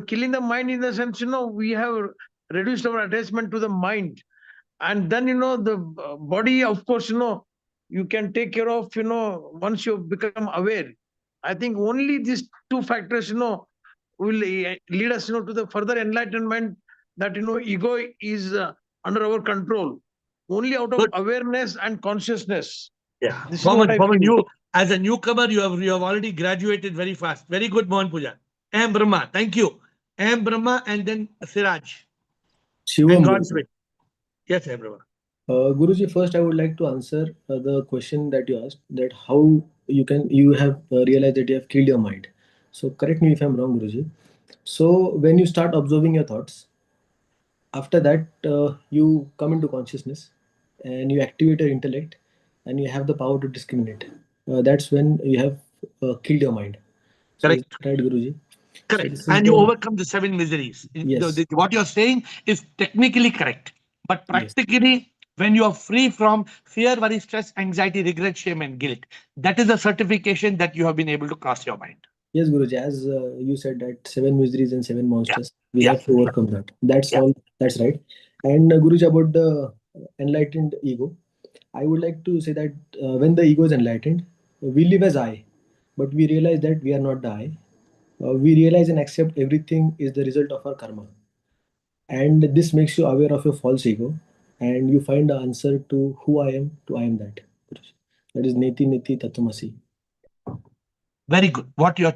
Killing the mind in the sense, we have reduced our attachment to the mind. And then, the body, of course, you can take care of, once you become aware. I think only these 2 factors, will lead us, to the further enlightenment that, ego is under our control. Only out of awareness and consciousness. Yeah. This is what I feel. As a newcomer, you have already graduated very fast. Very good, Mohan Puja. M. Brahma, thank you. M. Brahma and then Siraj. Shivam And God's Guruji. will. Yes, M. Brahma. Guruji, first I would like to answer the question that you asked, that how you have realized that you have killed your mind. So correct me if I'm wrong, Guruji. So when you start observing your thoughts, after that you come into consciousness and you activate your intellect and you have the power to discriminate. That's when you have killed your mind. So is Correct. that right, Guruji? So Correct. this is And you the overcome the 7 miseries. yes, What you're saying is technically correct. But yes. practically, when you are free from fear, worry, stress, anxiety, regret, shame, and guilt, that is a certification that you have been able to cross your mind. Yes, Guruji, as you said that 7 miseries and 7 Yeah. monsters, we Yeah. have to overcome that. That's Yeah. all. That's right. And Guruji, about the enlightened ego, I would like to say that when the ego is enlightened, we live as I, but we realize that we are not the I. We realize and accept everything is the result of our karma. And this makes you aware of your false ego, and you find the answer to who I am, to I am that. Guruji. That is Neti Neti Tatumasi. Very good. What your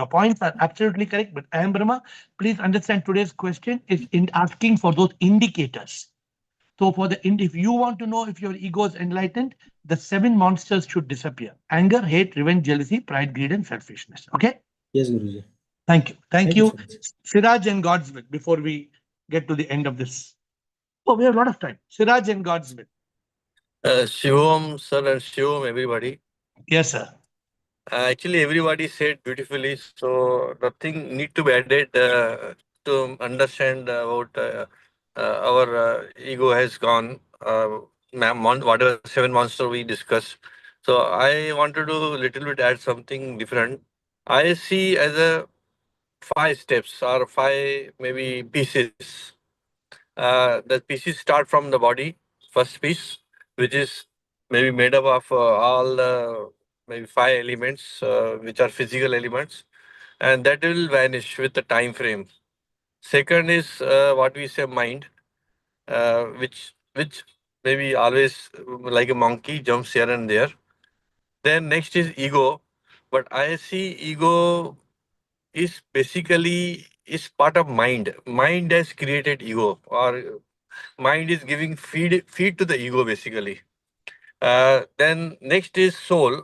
points are absolutely correct. But I am Brahma. Please understand today's question is in asking for those indicators. So if you want to know if your ego is enlightened, the 7 monsters should disappear: anger, hate, revenge, jealousy, pride, greed, and selfishness. Okay. Yes, Guruji. Thank you. Thank Thank you you, so much. Siraj and God's will. Before we get to the end of this, oh, we have a lot of time. Siraj and God's will. Shivam, sir, and Shivam, everybody. Yes, sir. Actually, everybody said beautifully, so nothing need to be added to understand about our ego has gone. Whatever 7 monster we discussed. So I wanted to little bit add something different. I see as a 5 steps or 5 maybe pieces. The pieces start from the body, first piece, which is maybe made up of all the maybe 5 elements, which are physical elements, and that will vanish with the time frame. Second is what we say mind, which maybe always like a monkey jumps here and there. Then next is ego, but I see ego is basically is part of mind. Mind has created ego, or mind is giving feed to the ego basically. Then next is soul,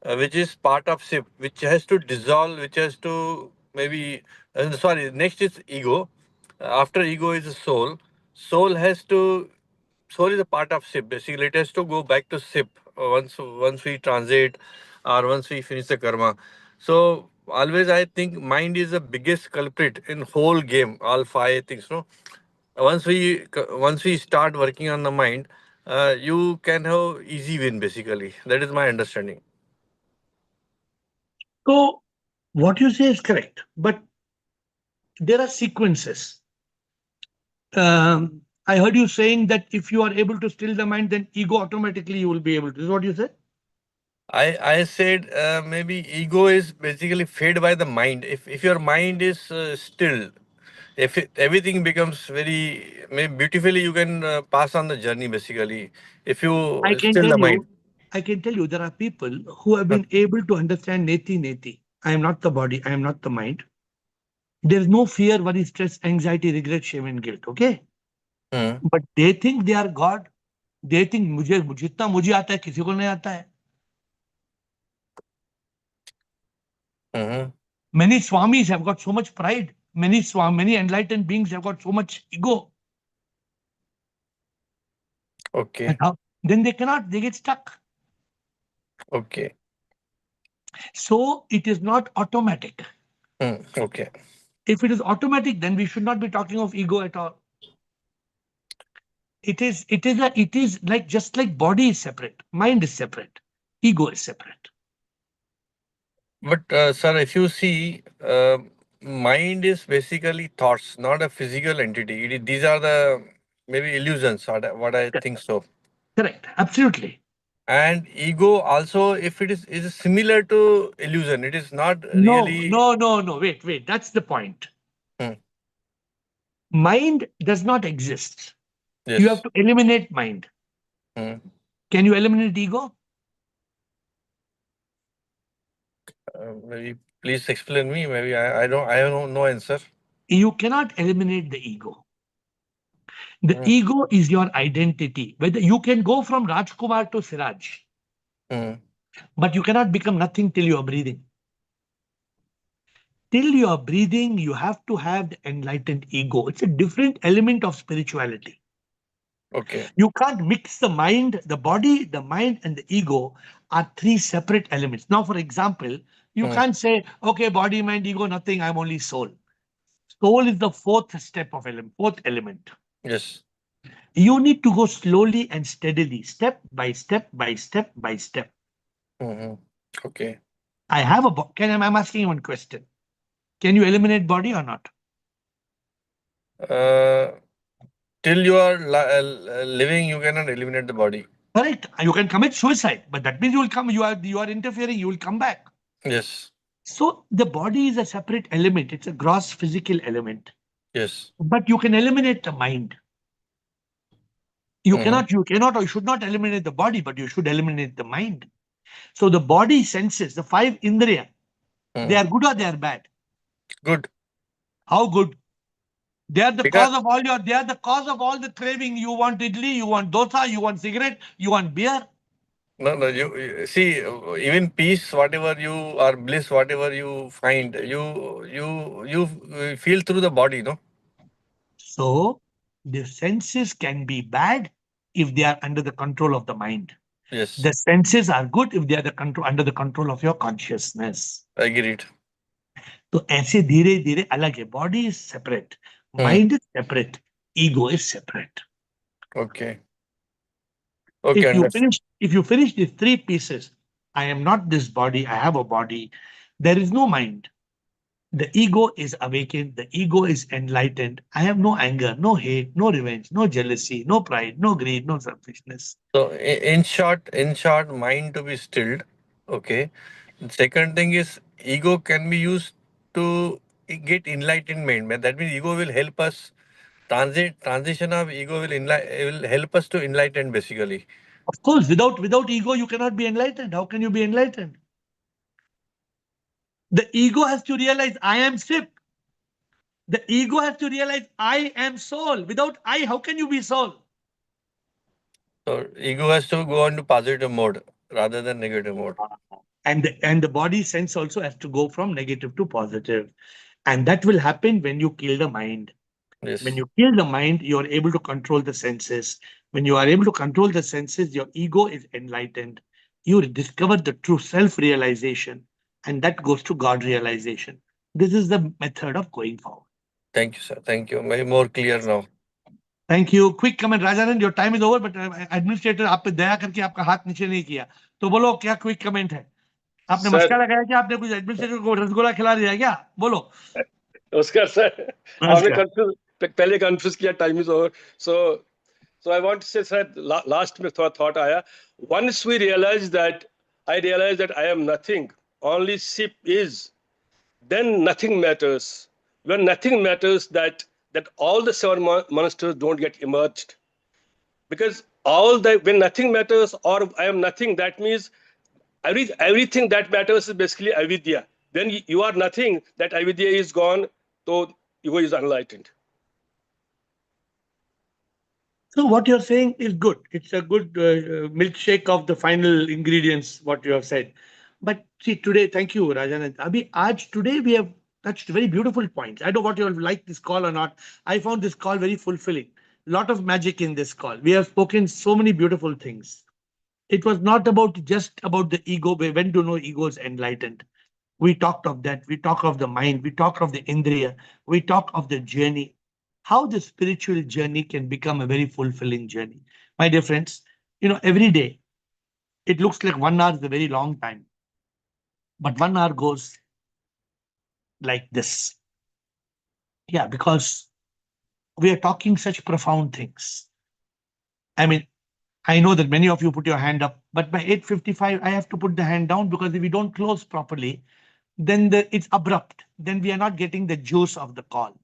which is part of sip, which has to dissolve, which has to maybe sorry. Next is ego. After ego is the soul. Soul has to soul is a part of sip. Basically, it has to go back to sip once we transit or once we finish the karma. So always I think mind is the biggest culprit in whole game. All 5 things, no. Once we start working on the mind, you can have easy win basically. That is my understanding. So what you say is correct, but there are sequences. I heard you saying that if you are able to still the mind, then ego automatically you will be able to. Is what you said? I said maybe ego is basically fed by the mind. If your mind is still, everything becomes very maybe beautifully, you can pass on the journey basically. If you I can still tell the mind. you, I can tell you there are people who have been able to understand neti neti. I am not the body, I am not the mind. There is no fear, worry, stress, anxiety, regret, shame, and guilt. Okay. But they think they are God. They think मुझे जितना मुझे आता है किसी को नहीं आता है. Many swamis have got so much pride. Many enlightened beings have got so much ego. Okay. Then they cannot. They get stuck. Okay. So it is not automatic. Okay. If it is automatic, then we should not be talking of ego at all. It is like just like body is separate, mind is separate, ego is separate. But sir, if you see, mind is basically thoughts, not a physical entity. These are the maybe illusions, what I think so. Correct. Absolutely. And ego also, if it is similar to illusion, it is not really. No. Wait. That's the point. Mind does not exist. Yes. You have to eliminate mind. Can you eliminate ego? Maybe please explain me. Maybe I don't know answer. You cannot eliminate the ego. The ego is your identity. Whether you can go from Rajkumar to Siraj, but you cannot become nothing till you are breathing. Till you are breathing, you have to have the enlightened ego. It's a different element of spirituality. Okay. You can't mix the mind, the body, the mind, and the ego are three separate elements. Now, for example, you can't say, okay, body, mind, ego, nothing, I'm only soul. Soul is the fourth step of element, fourth element. Yes. You need to go slowly and steadily, step by step by step by step. Okay. I have a I'm asking you one question. Can you eliminate body or not? Till you are living, you cannot eliminate the body. Correct. You can commit suicide, but that means you will come. You are interfering. You will come back. Yes. So the body is a separate element. It's a gross physical element. Yes. But you can eliminate the mind. You cannot, or you should not eliminate the body, but you should eliminate the mind. So the body senses, the five indriya, they are good or they are bad? Good. How good? They are the cause of all they are the cause of all the craving. You want idli, you want dosa, you want cigarette, you want beer. No, you see, even peace, whatever you are bliss, whatever you find, you feel through the body, no? So the senses can be bad if they are under the control of the mind. Yes. The senses are good if they are under the control of your consciousness. Agreed. तो ऐसे धीरे धीरे अलग है. Body is separate, mind is separate, ego is separate. Okay. Okay. If you finish these three pieces, I am not this body, I have a body. There is no mind. The ego is awakened. The ego is enlightened. I have no anger, no hate, no revenge, no jealousy, no pride, no greed, no selfishness. So in short, mind to be stilled. Okay. The second thing is ego can be used to get enlightenment. That means ego will help us transition of ego will help us to enlighten basically. Of course, without ego, you cannot be enlightened. How can you be enlightened? The ego has to realize I am sick. The ego has to realize I am soul. Without I, how can you be soul? So ego has to go into positive mode rather than negative mode. And the body sense also has to go from negative to positive. And that will happen when you kill the mind. Yes. When you kill the mind, you are able to control the senses. When you are able to control the senses, your ego is enlightened. You discover the true self-realization, and that goes to God realization. This is the method of going forward. Thank you, sir. Thank you. Very more clear now. Thank you. Quick comment, Rajanand. Your time is over, but administrator आप पे दया करके आपका हाथ नीचे नहीं किया. तो बोलो क्या क्विक कमेंट है? आपने मशका लगाया कि आपने कुछ एडमिनिस्ट्रेटर को रसगुल्ला खिला दिया क्या? बोलो. नमस्कार सर. आपने कंफ्यूज पहले कंफ्यूज किया time is over. So I want to say, sir, last में thought आया. Once we realize that I realize that I am nothing, only SIP is, then nothing matters. When nothing matters, that all the seven monsters don't get emerged, because when nothing matters or I am nothing, that means everything that matters is basically avidya. Then you are nothing, that avidya is gone, so ego is enlightened. So what you're saying is good. It's a good milkshake of the final ingredients, what you have said. But see, today, thank you, Rajanand. Today we have touched very beautiful points. I don't know what you like this call or not. I found this call very fulfilling. Lot of magic in this call. We have spoken so many beautiful things. It was not just about the ego. When to know ego is enlightened. We talked of that. We talk of the mind. We talk of the indriya. We talk of the journey. How the spiritual journey can become a very fulfilling journey. My dear friends, every day, it looks like 1 hour is a very long time. But 1 hour goes like this. Yeah, because we are talking such profound things. I mean, I know that many of you put your hand up, but by 8:55, I have to put the hand down, because if we don't close properly, then it's abrupt. Then we are not getting the juice of the call.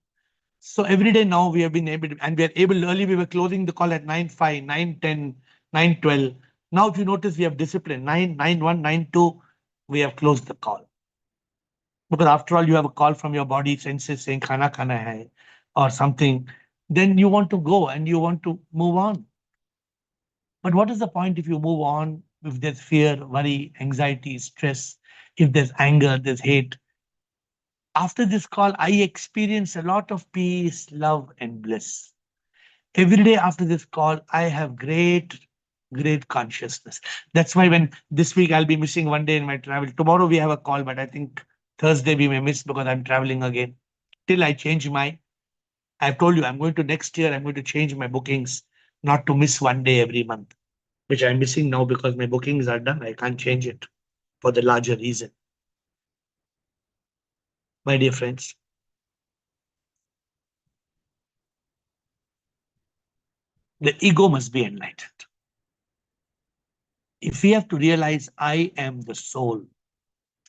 So every day now we have been able to, and we are able, early we were closing the call at 9:05, 9:10, 9:12. Now if you notice, we have discipline, 9:01, 9:02, we have closed the call. Because after all, you have a call from your body senses saying khana khana hai or something. Then you want to go and you want to move on. But what is the point if you move on, if there's fear, worry, anxiety, stress, if there's anger, there's hate? After this call, I experience a lot of peace, love, and bliss. Every day after this call, I have great consciousness. That's why when this week I'll be missing one day in my travel. Tomorrow we have a call, but I think Thursday we may miss because I'm traveling again. Till I change I've told you, I'm going to next year, I'm going to change my bookings, not to miss one day every month, which I'm missing now because my bookings are done. I can't change it for the larger reason. My dear friends, the ego must be enlightened. If we have to realize I am the soul,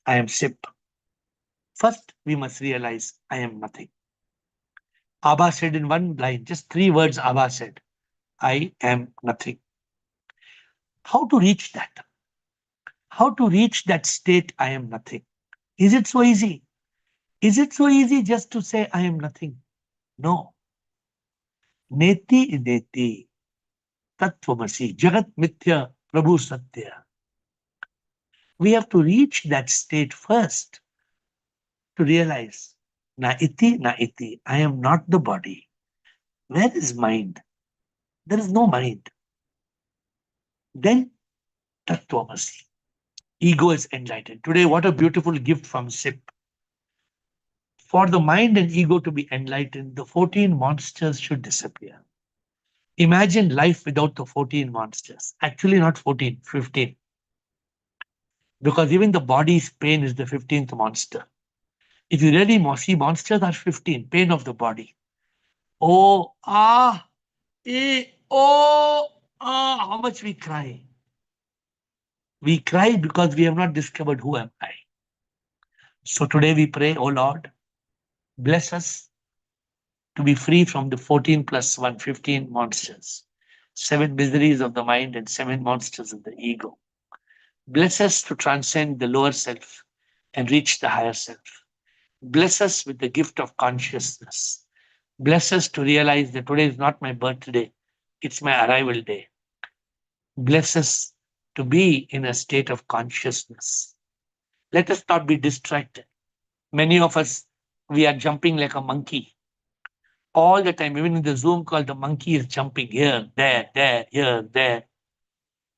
I am SIP, first we must realize I am nothing. Abba said in one line, just 3 words Abba said, I am nothing. How to reach that? How to reach that state, I am nothing? Is it so easy? Is it so easy just to say I am nothing? No. Neti neti, tattvamasi, jagat mithya, prabhu satya. We have to reach that state first to realize, na iti, I am not the body. Where is mind? There is no mind. Then tattvamasi. Ego is enlightened. Today, what a beautiful gift from SIP. For the mind and ego to be enlightened, the 14 monsters should disappear. Imagine life without the 14 monsters. Actually, not 14, 15. Because even the body's pain is the 15th monster. If you really see, monsters are 15, pain of the body. Oh, how much we cry. We cry because we have not discovered who am I. So today we pray, oh Lord, bless us to be free from the 14 plus 1, 15 monsters, 7 miseries of the mind and 7 monsters of the ego. Bless us to transcend the lower self and reach the higher self. Bless us with the gift of consciousness. Bless us to realize that today is not my birthday, it's my arrival day. Bless us to be in a state of consciousness. Let us not be distracted. Many of us, we are jumping like a monkey. All the time, even in the Zoom call, the monkey is jumping here, there, here, there.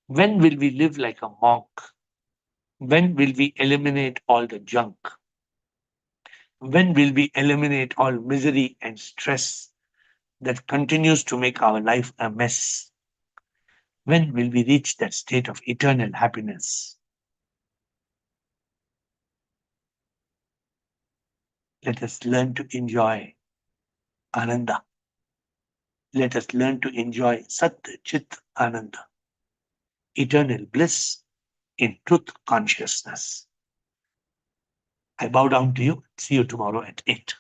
When will we live like a monk? When will we eliminate all the junk? When will we eliminate all misery and stress that continues to make our life a mess? When will we reach that state of eternal happiness? Let us learn to enjoy Ananda. Let us learn to enjoy Sat Chit Ananda, eternal bliss in truth consciousness. I bow down to you. See you tomorrow at 8.